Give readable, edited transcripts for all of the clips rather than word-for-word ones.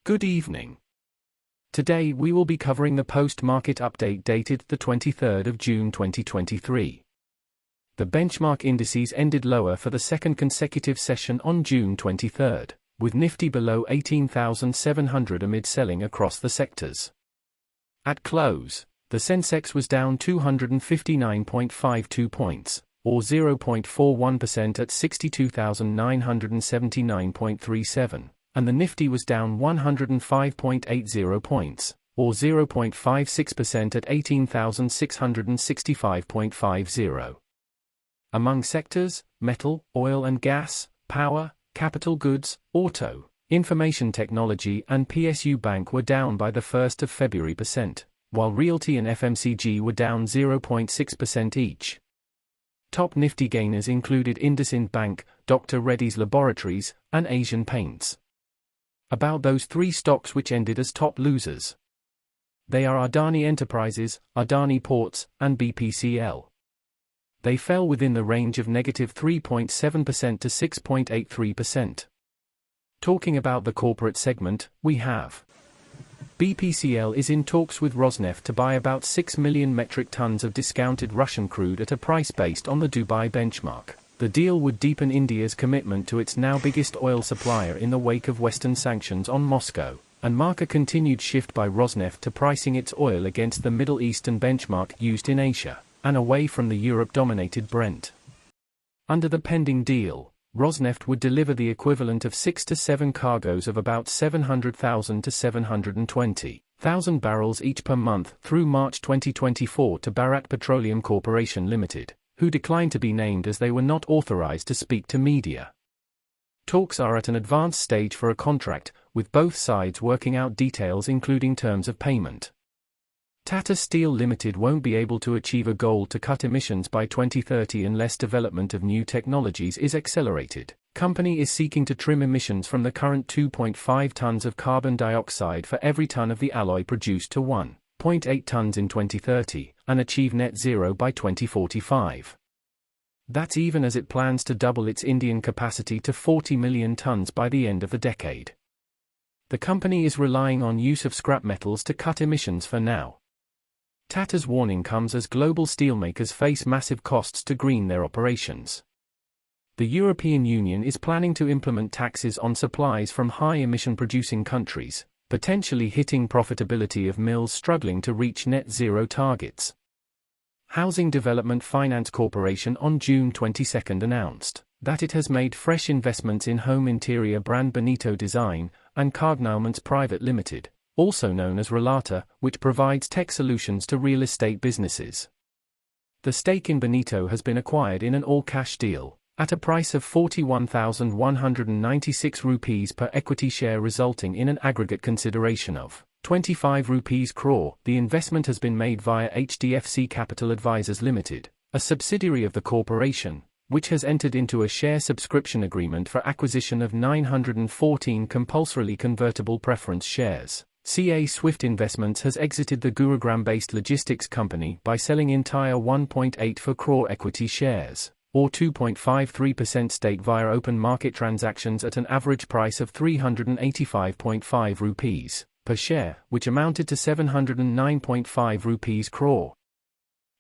Good evening. Today we will be covering the post-market update dated the 23rd of June 2023. The benchmark indices ended lower for the second consecutive session on June 23rd, with Nifty below 18,700 amid selling across the sectors. At close, the Sensex was down 259.52 points, or 0.41% at 62,979.37, and the Nifty was down 105.80 points, or 0.56% at 18,665.50. Among sectors, metal, oil and gas, power, capital goods, auto, information technology and PSU Bank were down by the 1st of February %, while realty and FMCG were down 0.6% each. Top Nifty gainers included IndusInd Bank, Dr. Reddy's Laboratories, and Asian Paints. About those three stocks which ended as top losers. They are Adani Enterprises, Adani Ports, and BPCL. They fell within the range of -3.7% to 6.83%. Talking about the corporate segment, we have BPCL is in talks with Rosneft to buy about 6 million metric tons of discounted Russian crude at a price based on the Dubai benchmark. The deal would deepen India's commitment to its now biggest oil supplier in the wake of Western sanctions on Moscow, and mark a continued shift by Rosneft to pricing its oil against the Middle Eastern benchmark used in Asia, and away from the Europe-dominated Brent. Under the pending deal, Rosneft would deliver the equivalent of 6 to 7 cargoes of about 700,000 to 720,000 barrels each per month through March 2024 to Bharat Petroleum Corporation Limited, who declined to be named as they were not authorized to speak to media. Talks are at an advanced stage for a contract, with both sides working out details including terms of payment. Tata Steel Limited won't be able to achieve a goal to cut emissions by 2030 unless development of new technologies is accelerated. Company is seeking to trim emissions from the current 2.5 tons of carbon dioxide for every ton of the alloy produced to 1.8 tons in 2030, and achieve net zero by 2045. That's even as it plans to double its Indian capacity to 40 million tons by the end of the decade. The company is relying on use of scrap metals to cut emissions for now. Tata's warning comes as global steelmakers face massive costs to green their operations. The European Union is planning to implement taxes on supplies from high-emission producing countries, potentially hitting profitability of mills struggling to reach net zero targets. Housing Development Finance Corporation on June 22 announced that it has made fresh investments in home interior brand Benito Design and Cargnalments Private Limited, also known as Relata, which provides tech solutions to real estate businesses. The stake in Benito has been acquired in an all-cash deal, at a price of 41,196 rupees per equity share, resulting in an aggregate consideration of 25 rupees crore. The investment has been made via HDFC Capital Advisors Limited, a subsidiary of the corporation, which has entered into a share subscription agreement for acquisition of 914 compulsorily convertible preference shares. CA Swift Investments has exited the Gurugram-based logistics company by selling entire 1.84 crore equity shares, or 2.53% stake via open market transactions at an average price of 385.5 rupees per share, which amounted to 709.5 rupees crore.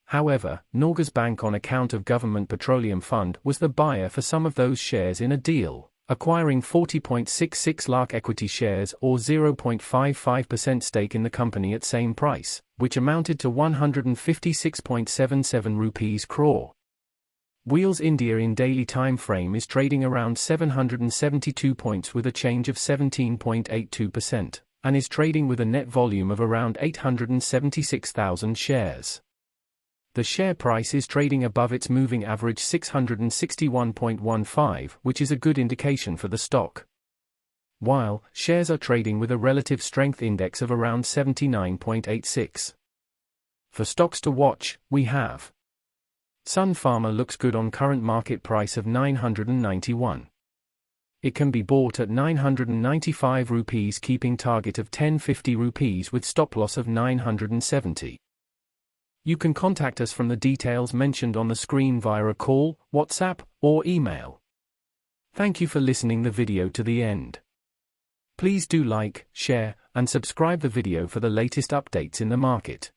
However, Norges Bank, on account of Government Petroleum Fund, was the buyer for some of those shares in a deal, acquiring 40.66 lakh equity shares or 0.55% stake in the company at same price, which amounted to 156.77 rupees crore. Wheels India in daily time frame is trading around 772 points with a change of 17.82%, and is trading with a net volume of around 876,000 shares. The share price is trading above its moving average 661.15, which is a good indication for the stock. While shares are trading with a relative strength index of around 79.86. For stocks to watch, we have Sun Pharma looks good on current market price of 991. It can be bought at 995 rupees, keeping target of 1050 rupees with stop loss of 970. You can contact us from the details mentioned on the screen via a call, WhatsApp, or email. Thank you for listening the video to the end. Please do like, share, and subscribe the video for the latest updates in the market.